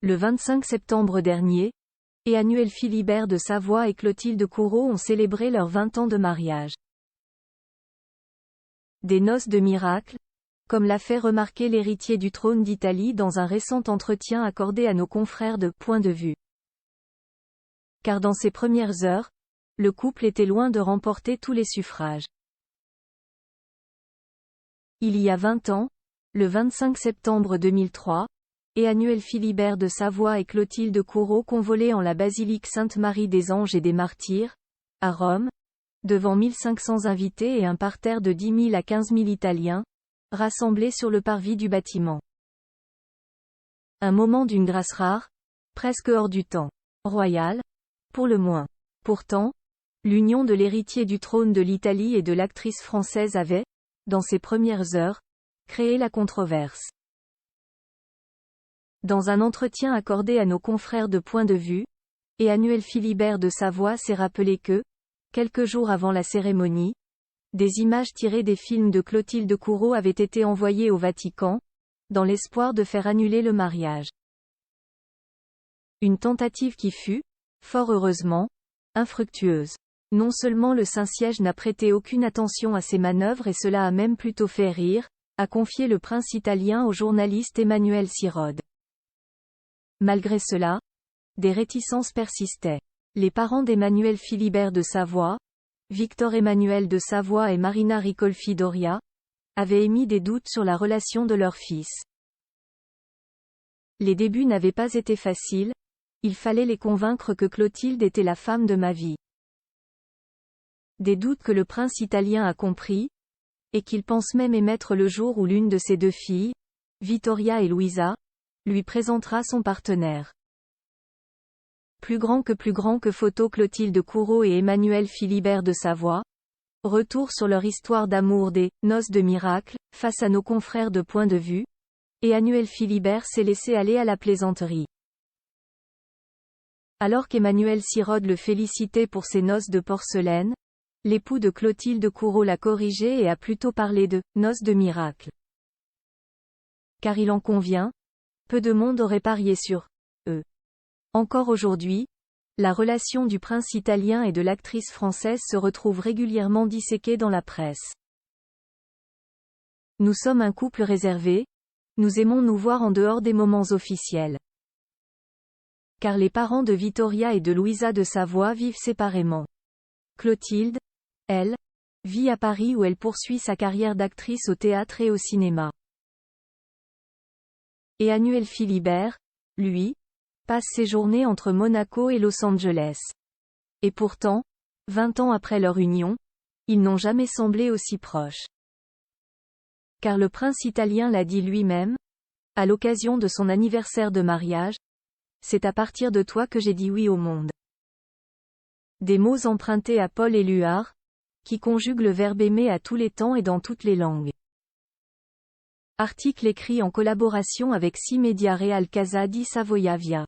Le 25 septembre dernier, Emmanuel Philibert de Savoie et Clotilde Courreau ont célébré leurs 20 ans de mariage. Des noces de miracle, comme l'a fait remarquer l'héritier du trône d'Italie dans un récent entretien accordé à nos confrères de Point de vue. Car dans ses premières heures, le couple était loin de remporter tous les suffrages. Il y a 20 ans, le 25 septembre 2003, Emmanuel Philibert de Savoie et Clotilde Courreau convolaient en la basilique Sainte-Marie des Anges et des Martyrs, à Rome, devant 1500 invités et un parterre de 10 000 à 15 000 Italiens, rassemblés sur le parvis du bâtiment. Un moment d'une grâce rare, presque hors du temps royal, pour le moins. Pourtant, l'union de l'héritier du trône de l'Italie et de l'actrice française avait, dans ses premières heures, créé la controverse. Dans un entretien accordé à nos confrères de Point de vue, Emmanuel Philibert de Savoie s'est rappelé que, quelques jours avant la cérémonie, des images tirées des films de Clotilde Courreau avaient été envoyées au Vatican, dans l'espoir de faire annuler le mariage. Une tentative qui fut, fort heureusement, infructueuse. Non seulement le Saint-Siège n'a prêté aucune attention à ces manœuvres et cela a même plutôt fait rire, a confié le prince italien au journaliste Emmanuel Sirode. Malgré cela, des réticences persistaient. Les parents d'Emmanuel Philibert de Savoie, Victor Emmanuel de Savoie et Marina Ricolfi Doria, avaient émis des doutes sur la relation de leur fils. Les débuts n'avaient pas été faciles, il fallait les convaincre que Clotilde était la femme de ma vie. Des doutes que le prince italien a compris, et qu'il pense même émettre le jour où l'une de ses deux filles, Vittoria et Luisa, lui présentera son partenaire. Plus grand que photo Clotilde Courreau et Emmanuel Philibert de Savoie. Retour sur leur histoire d'amour des « noces de miracle » face à nos confrères de Point de vue. Emmanuel Philibert s'est laissé aller à la plaisanterie. Alors qu'Emmanuel Sirode le félicitait pour ses noces de porcelaine, l'époux de Clotilde Courreau l'a corrigé et a plutôt parlé de « noces de miracle ». Car il en convient, peu de monde aurait parié sur eux. Encore aujourd'hui, la relation du prince italien et de l'actrice française se retrouve régulièrement disséquée dans la presse. Nous sommes un couple réservé, nous aimons nous voir en dehors des moments officiels. Car les parents de Vittoria et de Luisa de Savoie vivent séparément. Clotilde, elle, vit à Paris où elle poursuit sa carrière d'actrice au théâtre et au cinéma. Emmanuel Philibert, lui, passe ses journées entre Monaco et Los Angeles. Et pourtant, 20 ans après leur union, ils n'ont jamais semblé aussi proches. Car le prince italien l'a dit lui-même, à l'occasion de son anniversaire de mariage, c'est à partir de toi que j'ai dit oui au monde. Des mots empruntés à Paul Éluard, qui conjuguent le verbe aimer à tous les temps et dans toutes les langues. Article écrit en collaboration avec 6 Médias Real Casa di Savoia Via.